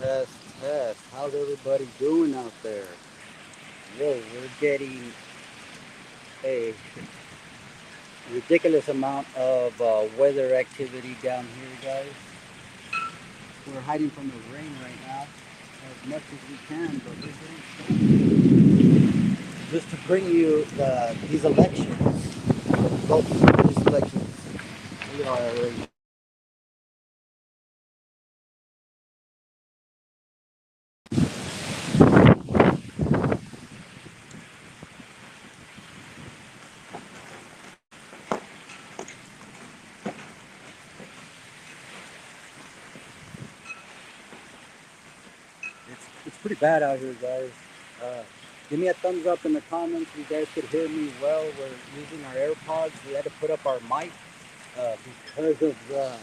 test, test. How's everybody doing out there? Whoa, we're getting a ridiculous amount of weather activity down here, guys. We're hiding from the rain right now as much as we can, but we're getting started. Just to bring you these elections, the results of these elections. We are already. It's pretty bad out here, guys. Uh, Give me a thumbs up in the comments if you guys could hear me well. We're using our AirPods. We had to put up our mic because of the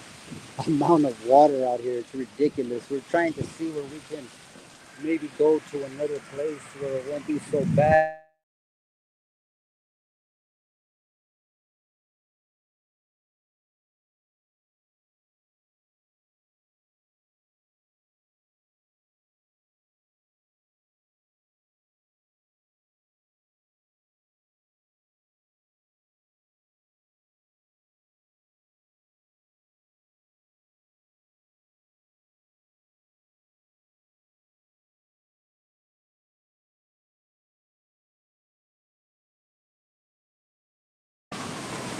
amount of water out here. It's ridiculous. We're trying to see where we can maybe go to another place where it won't be so bad.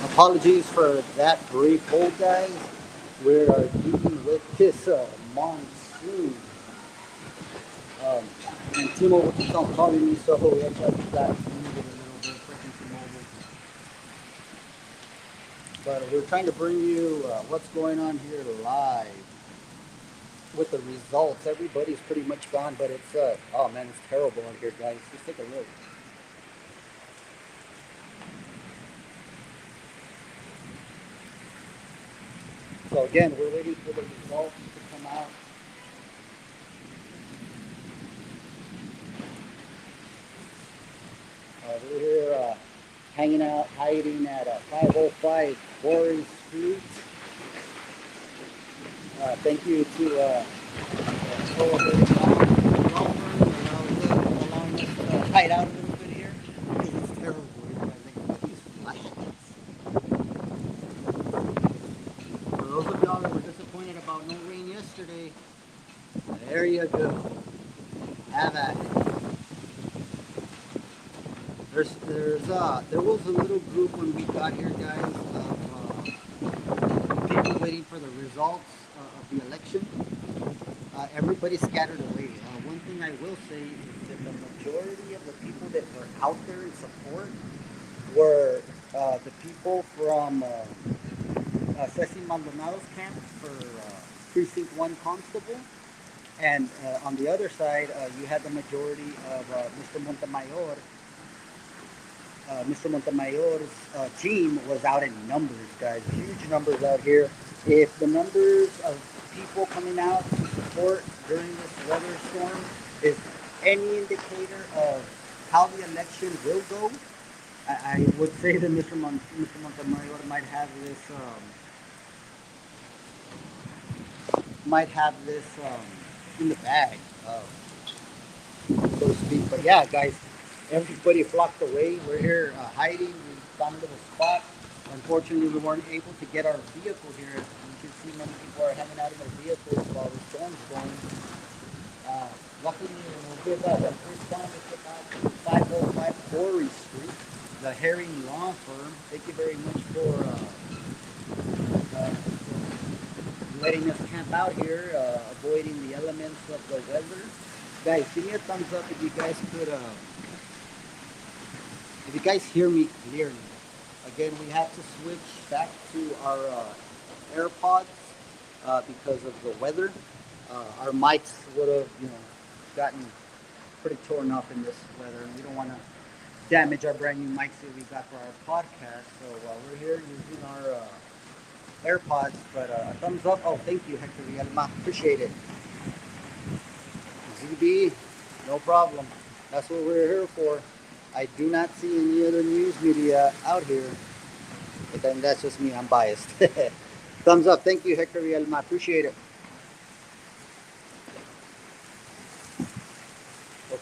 Apologies for that brief hold, guys. We are dealing with this monsoon. Um, and Timo keeps on calling me, so we actually got muted a little bit, frequency mobile. But we're trying to bring you what's going on here live with the results. Everybody's pretty much gone, but it's oh man, it's terrible out here, guys. Just take a look. So again, we're waiting for the results to come out. We're here hanging out, hiding at 505 Quarry Street. Thank you to allowing us to hide out a little bit here. It's terrible here, guys. Everybody's flying. For those of y'all that were disappointed about no rain yesterday, there you go. Have at it. There was a little group when we got here, guys, of people waiting for the results of the election. Everybody scattered away. One thing I will say is that the majority of the people that were out there in support were the people from Ceci Maldonado's camp for Precinct 1 Constable. And on the other side, you had the majority of Mr. Montemayor's team was out in numbers, guys. Huge numbers out here. If the numbers of people coming out to support during this weather storm is any indicator of how the election will go, I would say that Mr. Montemayor might have this in the bag. So to speak. But yeah, guys, everybody flocked away. We're here hiding. We found a little spot. Unfortunately, we weren't able to get our vehicle here. You can see many people are hanging out in their vehicles while the storm's going. Luckily, we'll give that a first time to check out 505 Quarry Street, the Herring Law Firm. Thank you very much for letting us camp out here, avoiding the elements of the weather. Guys, give me a thumbs up if you guys could, if you guys hear me clearly. Again, we have to switch back to our AirPods because of the weather. Our mics would have, gotten pretty torn up in this weather, and we don't want to damage our brand new mics that we got for our podcast. So we're here using our AirPods, but a thumbs up. Oh, thank you, Hector Villalma. Appreciate it. ZB, no problem. That's what we're here for. I do not see any other news media out here, but then that's just me. I'm biased. Thumbs up. Thank you, Hector Villalma. Appreciate it.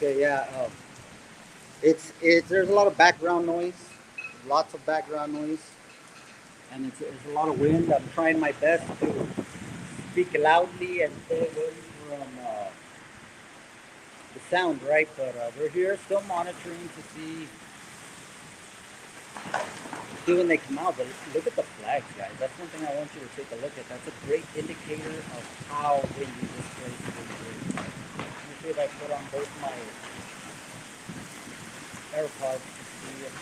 Okay, yeah. It's there's a lot of background noise, lots of background noise, and there's a lot of wind. I'm trying my best to speak loudly and stay away from the sound, right? But we're here still monitoring to see when they come out. But look at the flags, guys. That's one thing I want you to take a look at. That's a great indicator of how windy this place is. Let me see if I put on both my AirPods to see if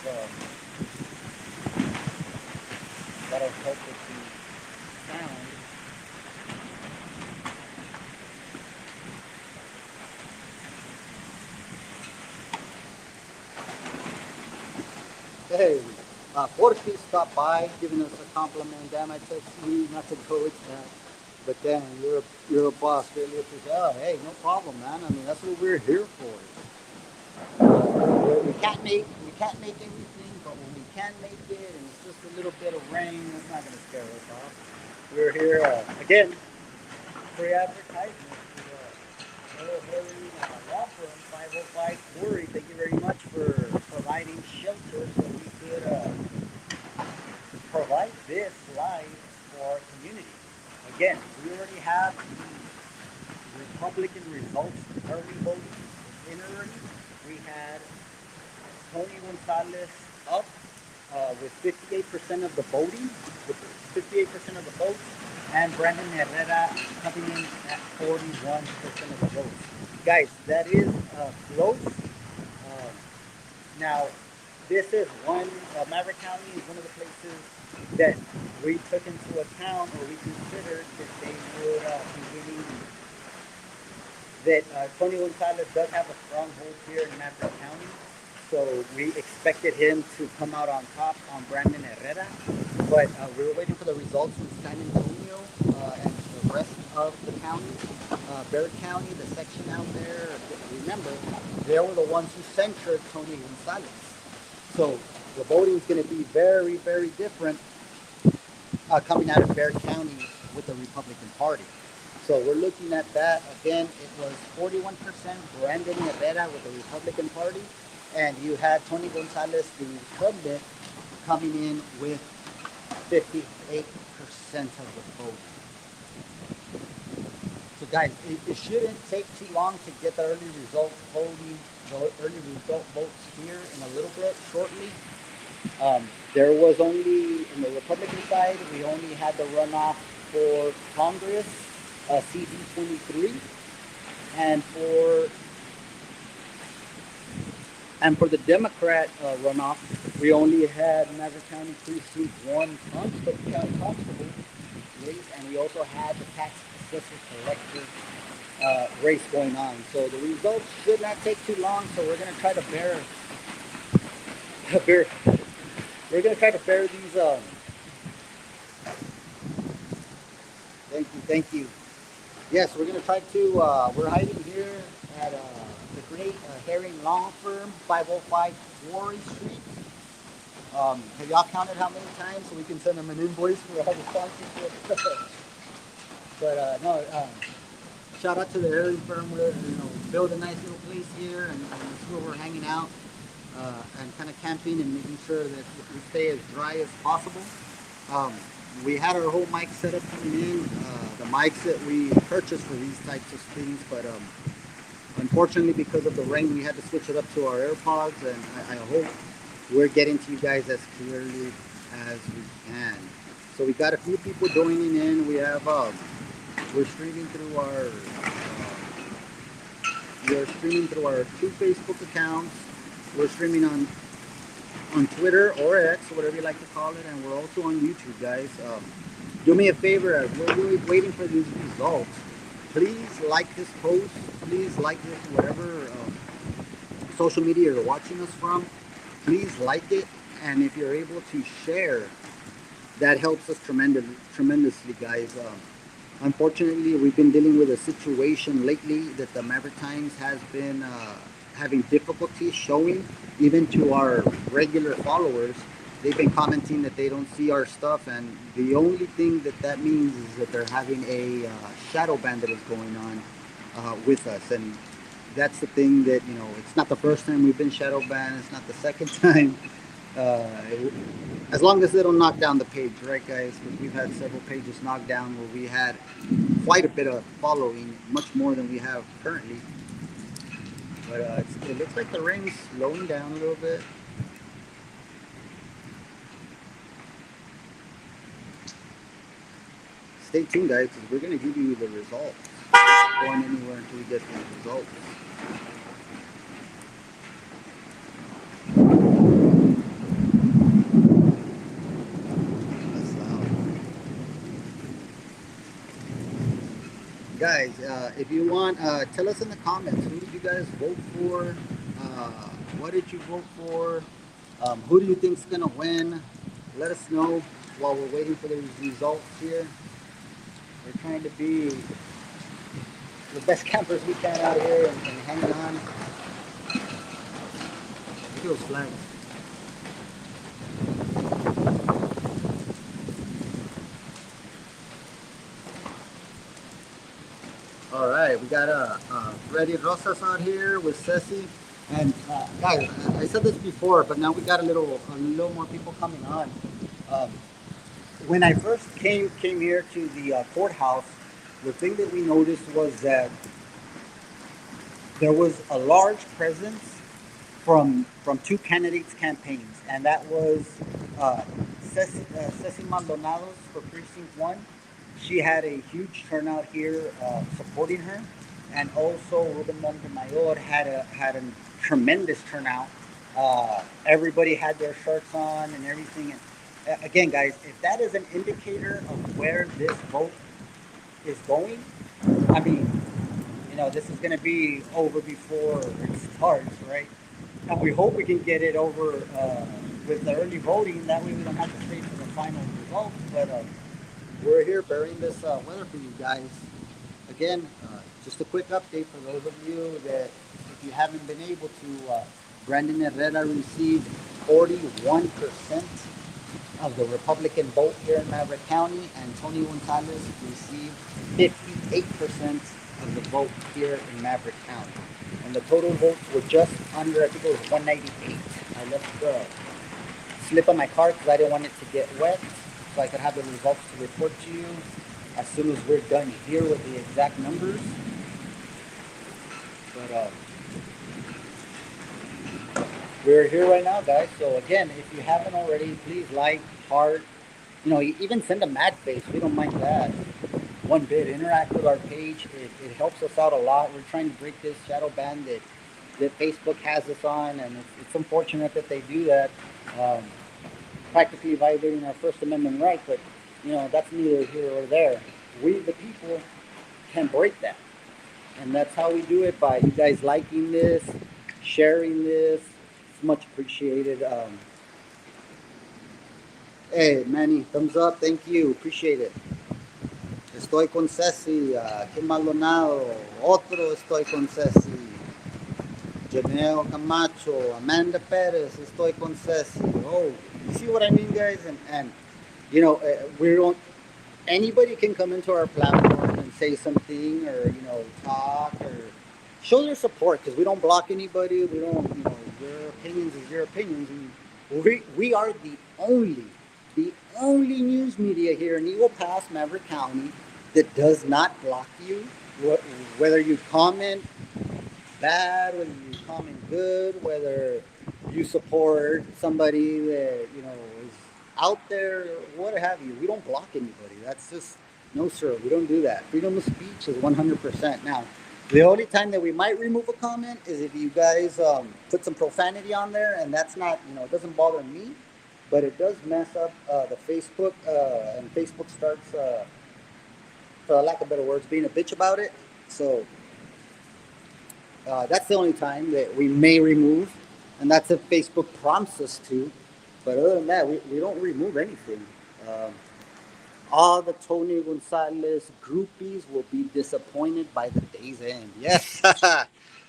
that'll help with the sound. Hey, Porky stopped by, giving us a compliment. Damn, I text you not to go with that. But then you're a boss, really. Oh, hey, no problem, man. I mean, that's what we're here for. We can't make everything, but when we can make it, and it's just a little bit of rain, it's not gonna scare us off. We're here again. Free advertisement to Hillary Law Firm 505 Corey. Thank you very much for providing shelter so we could provide this live for our community. Again, we already have the Republican results early voting in early. We had Tony Gonzalez up with 58% of the voting, with 58% of the votes, and Brandon Herrera coming in at 41% of the votes. Guys, that is close. Now, this is one, Maverick County is one of the places that we took into account, or we considered that they would be winning, that Tony Gonzalez does have a strong hold here in Maverick County. So we expected him to come out on top on Brandon Herrera, but we were waiting for the results from San Antonio and the rest of the county. Bexar County, the section out there, remember, they were the ones who censured Tony Gonzalez. So the voting is going to be very, very different coming out of Bexar County with the Republican Party. So we're looking at that. Again, it was 41% Brandon Herrera with the Republican Party, and you had Tony Gonzalez, the incumbent, coming in with 58% of the vote. So guys, it shouldn't take too long to get the early result voting, the early result votes here in a little bit shortly. There was only, in the Republican side, we only had the runoff for Congress, CD23, and for the Democrat runoff, we only had Maverick County Precinct 1 County Constable race, and we also had the tax assessor collector race going on. So the results should not take too long. So we're going to try to bear these. Thank you. Yes, we're going to try to. We're hiding here at the great Herring Law Firm, 505 Quarry Street. Have y'all counted how many times so we can send them an invoice for all the sponsorship? But no, shout out to the Herring Firm. We're build a nice little place here, and this is where we're hanging out and kind of camping and making sure that we stay as dry as possible. We had our whole mic setup coming in, the mics that we purchased for these types of things, but unfortunately, because of the rain, we had to switch it up to our AirPods, and I hope we're getting to you guys as clearly as we can. So we got a few people joining in. We have we're streaming through our two Facebook accounts. We're streaming on Twitter or X, whatever you like to call it, and we're also on YouTube, guys. Do me a favor, as we're really waiting for these results. Please like this post. Please like this, whatever social media you're watching us from. Please like it, and if you're able to share, that helps us tremendously, guys. Unfortunately, we've been dealing with a situation lately that the Maverick Times has been having difficulty showing, even to our regular followers. They've been commenting that they don't see our stuff, and the only thing that means is that they're having a shadow ban that is going on with us. And That's the thing that, it's not the first time we've been shadow banned. It's not the second time. Uh, as long as they don't knock down the page, right, guys? Because we've had several pages knocked down where we had quite a bit of following, much more than we have currently. But it looks like the rain's slowing down a little bit. Stay tuned, guys, because we're going to give you the results. Not going anywhere until we get the results. That's loud. Guys, if you want, tell us in the comments, who did you guys vote for? What did you vote for? Who do you think's going to win? Let us know while we're waiting for the results here. We're trying to be the best campers we can out here and hanging on. Look at those flags. All right, we got Freddy Rosas out here with Ceci. And guys, I said this before, but now we got a little more people coming on. Um, when I first came here to the courthouse, the thing that we noticed was that there was a large presence from two candidates' campaigns, and that was Ceci Maldonado's for Precinct One. She had a huge turnout here supporting her, and also Ruben Montemayor had a tremendous turnout. Everybody had their shirts on and everything. And again, guys, if that is an indicator of where this vote is going, I mean, this is going to be over before it starts, right? And we hope we can get it over with the early voting. That way we don't have to stay for the final results. But we're here bearing this weather for you guys. Again, just a quick update for those of you that, if you haven't been able to, Brandon Herrera received 41% of the Republican vote here in Maverick County, and Tony Gonzalez received 58% of the vote here in Maverick County. And the total votes were just under, I think it was 198. I left the slip on my card because I didn't want it to get wet, so I could have the results to report to you as soon as we're done here with the exact numbers. But we're here right now, guys. So again, if you haven't already, please like, heart, even send a mad face. We don't mind that one bit. Interact with our page. It helps us out a lot. We're trying to break this shadow ban that Facebook has us on, and it's unfortunate that they do that, practically violating our First Amendment right. But that's neither here or there. We, the people, can break that, and that's how we do it, by you guys liking this, sharing this. It's much appreciated. Hey, Manny, thumbs up. Thank you. Appreciate it. Estoy con Ceci, Kim Maldonado, otro estoy con Ceci, Janelle Camacho, Amanda Perez, estoy con Ceci. Oh, you see what I mean, guys? And we don't, anybody can come into our platform and say something, or, talk, or show their support, because we don't block anybody. We don't, your opinions is your opinions. And we are the only news media here in Eagle Pass, Maverick County, that does not block you. Whether you comment bad, whether you comment good, whether you support somebody that is out there, what have you. We don't block anybody. That's just, no, sir. We don't do that. Freedom of speech is 100%. Now, the only time that we might remove a comment is if you guys put some profanity on there, and that's not, it doesn't bother me, but it does mess up the Facebook, and Facebook starts, for lack of better words, being a bitch about it. So that's the only time that we may remove, and that's if Facebook prompts us to. But other than that, we don't remove anything. Um, all the Tony Gonzalez groupies will be disappointed by the day's end. Yes.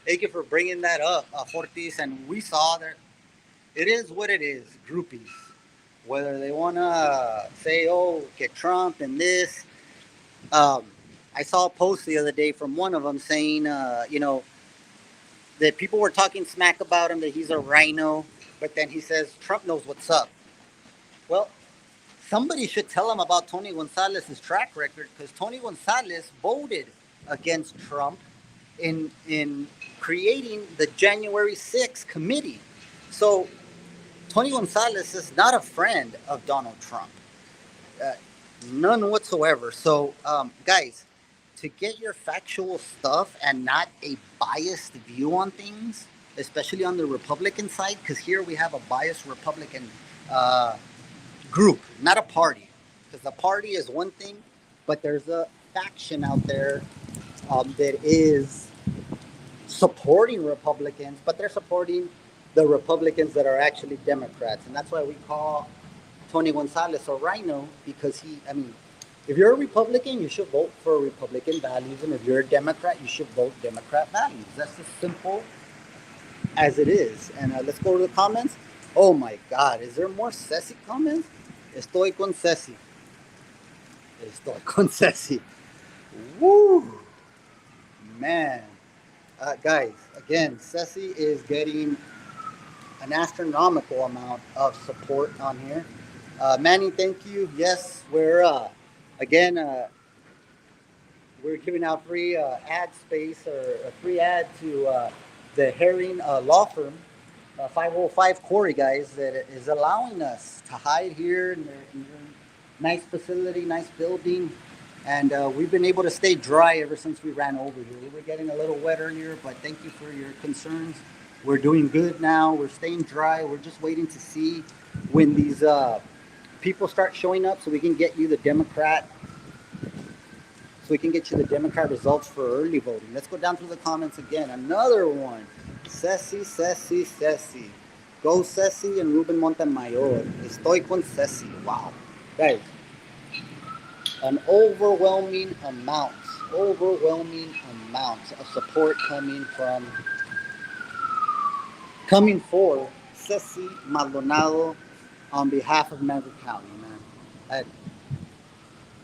Thank you for bringing that up, Fortis. And we saw that it is what it is, groupies. Whether they want to say, oh, get Trump and this. Um, I saw a post the other day from one of them saying, that people were talking smack about him, that he's a rhino, but then he says Trump knows what's up. Well, somebody should tell him about Tony Gonzalez's track record, because Tony Gonzalez voted against Trump in creating the January 6th committee. So Tony Gonzalez is not a friend of Donald Trump, uh, none whatsoever. So, guys, to get your factual stuff and not a biased view on things, especially on the Republican side, because here we have a biased Republican uh, group, not a party. Because the party is one thing, but there's a faction out there that is supporting Republicans, but they're supporting the Republicans that are actually Democrats. And that's why we call Tony Gonzalez a rhino, because I mean, if you're a Republican, you should vote for Republican values. And if you're a Democrat, you should vote Democrat values. That's as simple as it is. And let's go to the comments. Oh my God, is there more Ceci comments? Estoy con Ceci. Estoy con Ceci. Woo! Man. Guys, again, Ceci is getting an astronomical amount of support on here. Manny, thank you. Yes, again, we're giving out free ad space, or a free ad to the Herring law firm, 505 Corey, guys, that is allowing us to hide here in their nice facility, nice building. And we've been able to stay dry ever since we ran over here. We were getting a little wet earlier, but thank you for your concerns. We're doing good now. We're staying dry. We're just waiting to see when these people start showing up, so we can get you the Democrat results for early voting. Let's go down through the comments again. Another one. Ceci, Ceci, Ceci. Go Ceci and Ruben Montemayor. Estoy con Ceci. Wow. Guys, an overwhelming amount of support coming for Ceci Maldonado on behalf of Maverick County, man.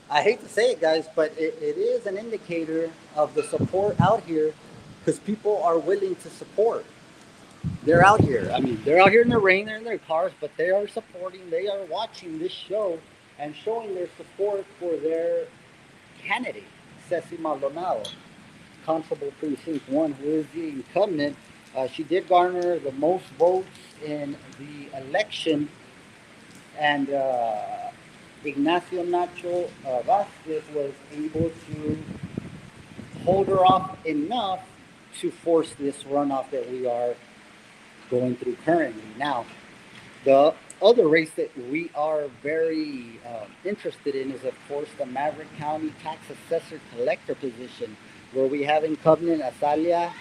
I hate to say it, guys, but it is an indicator of the support out here, because people are willing to support. They're out here. I mean, they're out here in the rain, they're in their cars, but they are supporting, they are watching this show and showing their support for their candidate, Ceci Maldonado, Constable Precinct 1, who is the incumbent. She did garner the most votes in the election, and Ignacio Nacho Vasquez was able to hold her off enough to force this runoff that we are going through currently. Now, the other race that we are very interested in is, of course, the Maverick County Tax Assessor Collector position, where we have incumbent Azalia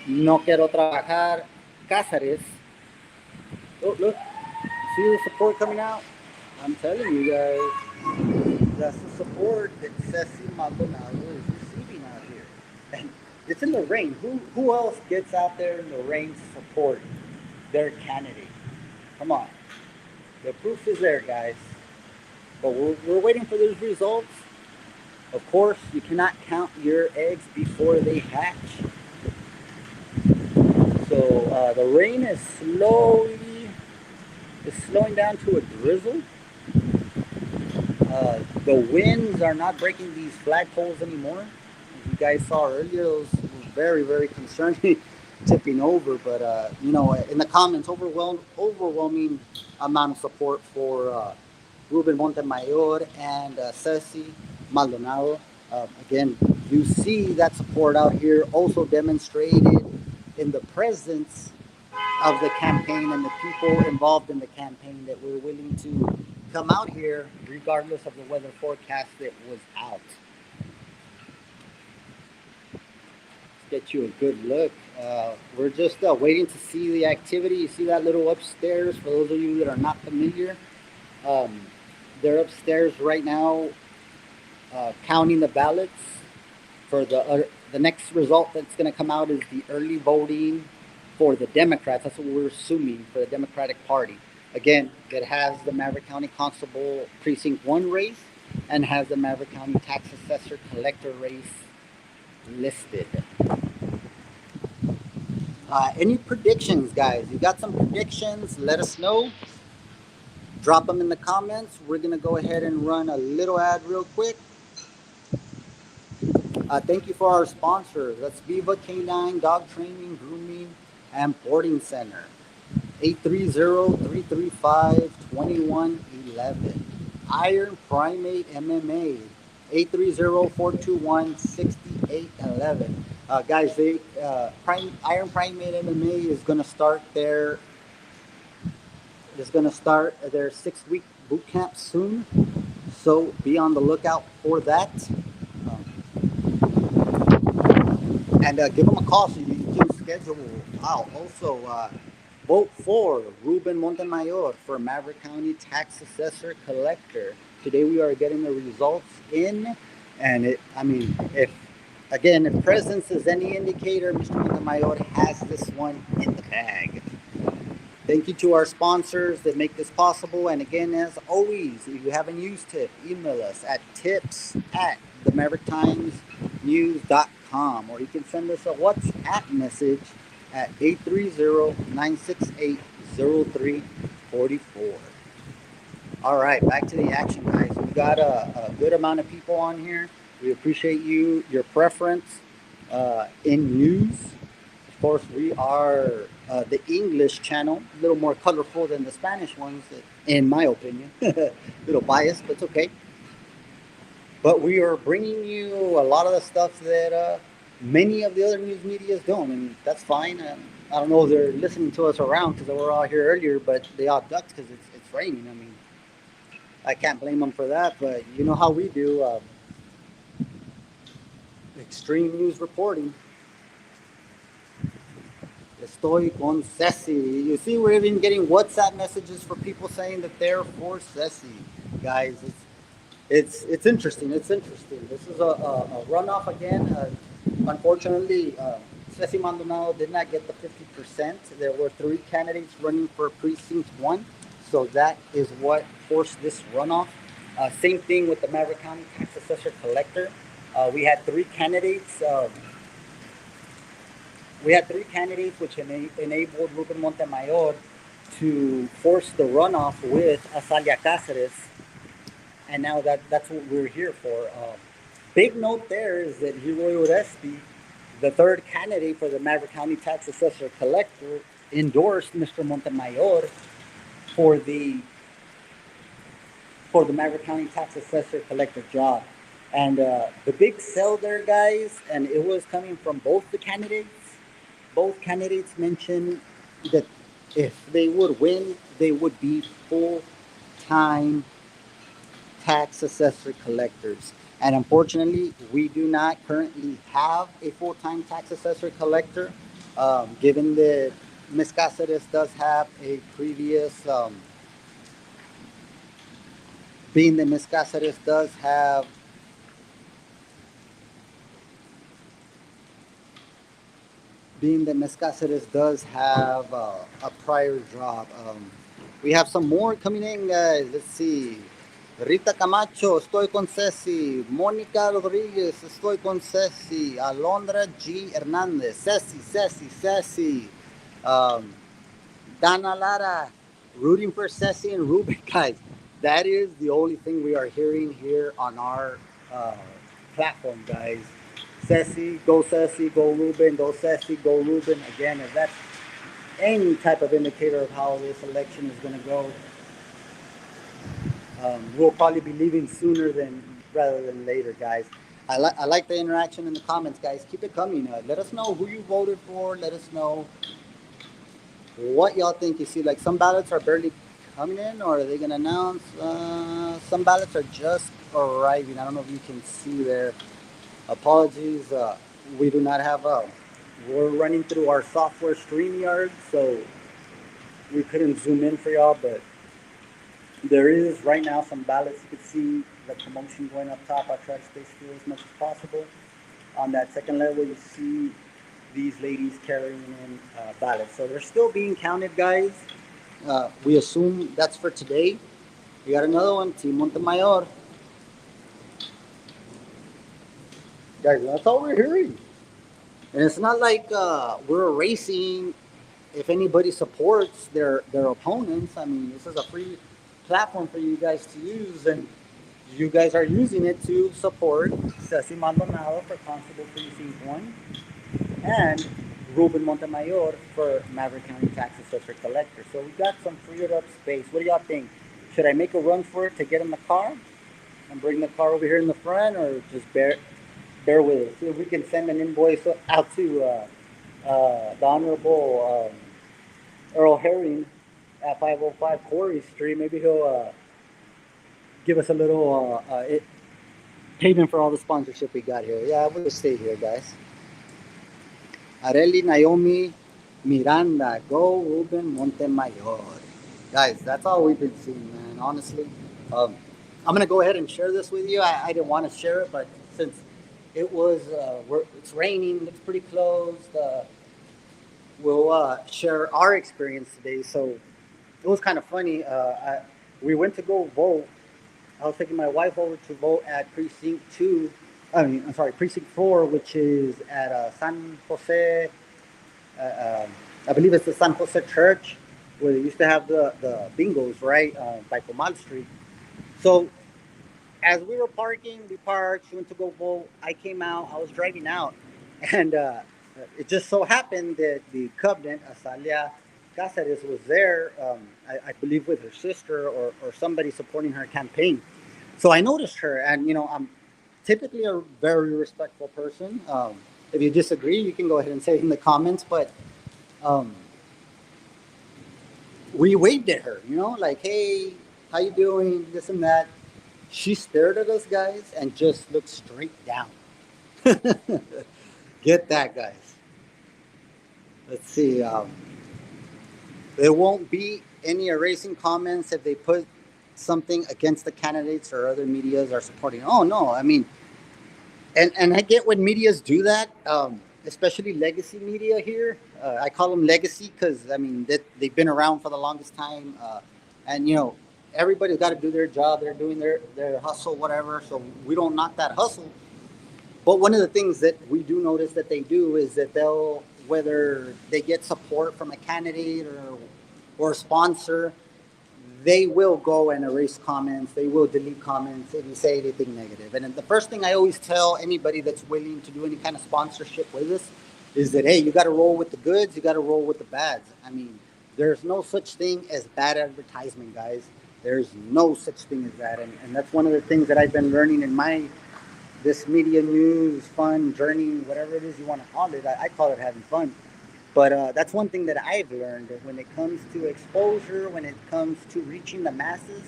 No Quiero Trabajar Cáceres. Oh, look. See the support coming out? I'm telling you guys, that's the support that Ceci Maldonado is receiving out here. And it's in the rain. Who else gets out there in the rain to support their candidate? Come on. The proof is there, guys. But we're waiting for those results. Of course, you cannot count your eggs before they hatch. So the rain is slowing down to a drizzle. The winds are not breaking these flagpoles anymore. As you guys saw earlier, those were very, very concerning, tipping over. But, in the comments, overwhelming amount of support for Ruben Montemayor and Ceci Maldonado. Again, you see that support out here also demonstrated in the presence of the campaign and the people involved in the campaign that were willing to come out here regardless of the weather forecast that was out. Let's get you a good look. We're just waiting to see the activity. You see that little upstairs, for those of you that are not familiar. They're upstairs right now counting the ballots for the next result that's going to come out is the early voting for the Democrats. That's what we're assuming, for the Democratic Party. Again, it has the Maverick County Constable Precinct 1 race and has the Maverick County Tax Assessor Collector race listed. Any predictions, guys? You got some predictions? Let us know. Drop them in the comments. We're going to go ahead and run a little ad real quick. Thank you for our sponsors. That's Viva Canine Dog Training, Grooming, and Boarding Center. 830-335-2111. Iron Primate MMA. 830-421-6811. Guys, Iron Primate MMA is going to start their 6-week boot camp soon. So be on the lookout for that. And give them a call so you can schedule out. Also, vote for Ruben Montemayor for Maverick County Tax Assessor Collector. Today we are getting the results in, and if presence is any indicator, Mr. Montemayor has this one in the bag. Thank you to our sponsors that make this possible. And again, as always, if you have a news tip, email us at tips@themavericktimesnews.com, or you can send us a WhatsApp message at 830-968-0344. All right, back to the action, guys. We got a good amount of people on here. We appreciate your preference in news. Of course, we are the English channel, a little more colorful than the Spanish ones, in my opinion. A little biased, but it's okay. But we are bringing you a lot of the stuff that many of the other news medias don't, and that's fine. I don't know if they're listening to us around because they were all here earlier, but they all ducked because it's raining. I mean, I can't blame them for that, but you know how we do extreme news reporting. Estoy con Ceci. You see, we're even getting WhatsApp messages for people saying that they're for Ceci. Guys, it's interesting. It's interesting. This is a runoff again. Unfortunately, Ceci Maldonado did not get the 50%. There were 3 candidates running for Precinct 1. So that is what forced this runoff. Same thing with the Maverick County Tax Assessor Collector. We had 3 candidates. Which enabled Ruben Montemayor to force the runoff with Azalia Cáceres, and now that's what we're here for. Big note there is that Hiroy Orespi, the 3rd candidate for the Maverick County Tax Assessor Collector, endorsed Mr. Montemayor for the Maverick County Tax Assessor Collector job. And the big sell there, guys, and it was coming from both the candidates. Both candidates mentioned that if they would win, they would be full-time tax assessor collectors. And unfortunately, we do not currently have a full-time tax assessor collector, given that Ms. Cáceres does have a previous, being that Ms. Cáceres does have a prior job. We have some more coming in, guys. Let's see. Rita Camacho, estoy con Ceci. Mónica Rodríguez, estoy con Ceci. Alondra G. Hernández, Ceci. Dana Lara, rooting for Ceci and Ruben. Guys, that is the only thing we are hearing here on our platform, guys. Ceci, go Ruben, go Ceci, go Ruben. Again, if that's any type of indicator of how this election is going to go, we'll probably be leaving sooner rather than later, guys. I like the interaction in the comments, guys. Keep it coming. Let us know who you voted for. Let us know what y'all think. You see, like, some ballots are barely coming in, or are they going to announce? Some ballots are just arriving. I don't know if you can see there. Apologies, we do not have we're running through our software StreamYard, so we couldn't zoom in for y'all, but there is right now some ballots. You can see the promotion going up top. I try to stay still as much as possible. On that second level, you see these ladies carrying in ballots. So they're still being counted, guys. We assume that's for today. We got another one, Team Montemayor. Guys, that's all we're hearing. And it's not like we're racing if anybody supports their opponents. I mean, this is a free platform for you guys to use, and you guys are using it to support Ceci Maldonado for Constable Precinct 1 and Ruben Montemayor for Maverick County Tax Assessor Collector. So we got some freed up space. What do y'all think? Should I make a run for it to get in the car and bring the car over here in the front, or just bear with us? See if we can send an invoice out to the Honorable Earl Herring at 505 Corey Street. Maybe he'll give us a little payment for all the sponsorship we got here. Yeah, we'll stay here, guys. Areli Naomi Miranda, go Ruben Montemayor. Guys, that's all we've been seeing, man, honestly. I'm going to go ahead and share this with you. I didn't want to share it, but since it was, it's raining, it's pretty closed, we'll share our experience today. So it was kind of funny. We went to go vote. I was taking my wife over to vote at Precinct 2. I'm sorry, Precinct 4, which is at San Jose. I believe it's the San Jose Church, where they used to have the bingos, right, by Comal Street. So as we were parking, we parked, she went to go vote. I came out, I was driving out, and it just so happened that the Covenant, Azalia Cáceres, was there, I believe with her sister or somebody supporting her campaign. So I noticed her, and I'm typically a very respectful person. If you disagree, you can go ahead and say it in the comments. But we waved at her, like, hey, how you doing? This and that. She stared at us, guys, and just looked straight down. Get that, guys. Let's see. There won't be any erasing comments if they put something against the candidates or other medias are supporting. Oh, no. I mean, and I get when medias do that, especially legacy media here. I call them legacy because, I mean, they've been around for the longest time. And, everybody's got to do their job. They're doing their hustle, whatever. So we don't knock that hustle. But one of the things that we do notice that they do is that whether they get support from a candidate or a sponsor, they will go and erase comments. They will delete comments if you say anything negative. And the first thing I always tell anybody that's willing to do any kind of sponsorship with us is that, hey, you got to roll with the goods. You got to roll with the bads. I mean, there's no such thing as bad advertisement, guys. There's no such thing as that. And that's one of the things that I've been learning in this media news, fun journey, whatever it is you want to call it. I call it having fun. But that's one thing that I've learned when it comes to exposure, when it comes to reaching the masses,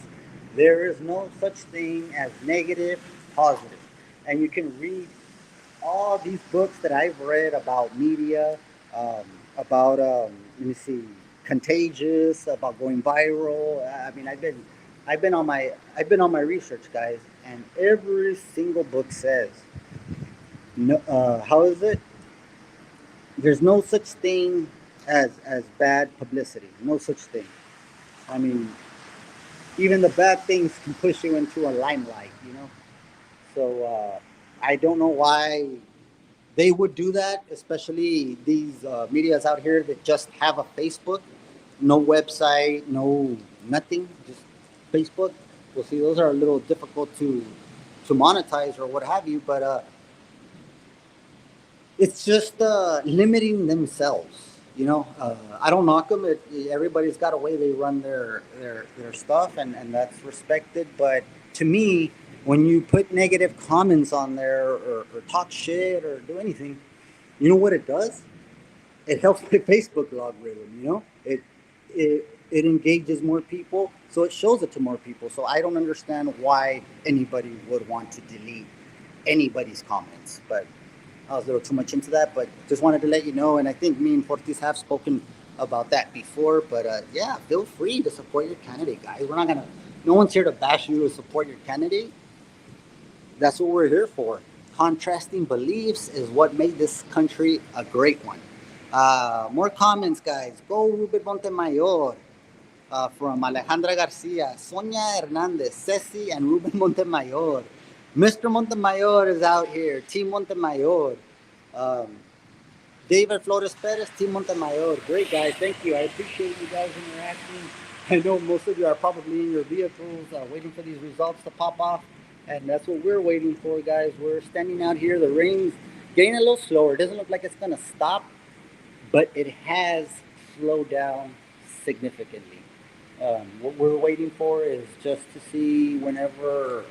there is no such thing as negative, positive. And you can read all these books that I've read about media, about, let me see, Contagious, about going viral. I mean, I've been on my research, guys, and every single book says, no, how is it? There's no such thing as bad publicity. No such thing. I mean, even the bad things can push you into a limelight, So I don't know why they would do that, especially these medias out here that just have a Facebook, no website, no nothing, just Facebook. Well, see, those are a little difficult to monetize or what have you, but it's just limiting themselves. I don't knock them. Everybody's got a way they run their stuff, and that's respected. But to me, when you put negative comments on there or talk shit or do anything, you know what it does? It helps the Facebook algorithm. It engages more people, so it shows it to more people. So I don't understand why anybody would want to delete anybody's comments, but I was a little too much into that, but just wanted to let you know. And I think me and Fortis have spoken about that before. But yeah, feel free to support your candidate, guys. No one's here to bash you to support your candidate. That's what we're here for. Contrasting beliefs is what made this country a great one. More comments, guys. Go Ruben Montemayor. From Alejandra Garcia, Sonia Hernandez, Ceci, and Ruben Montemayor. Mr. Montemayor is out here. Team Montemayor. David Flores Perez, Team Montemayor. Great guys, thank you. I appreciate you guys interacting. I know most of you are probably in your vehicles waiting for these results to pop off, and that's what we're waiting for, guys. We're standing out here. The rain's getting a little slower. It doesn't look like it's going to stop, but it has slowed down significantly. What we're waiting for is just to see whenever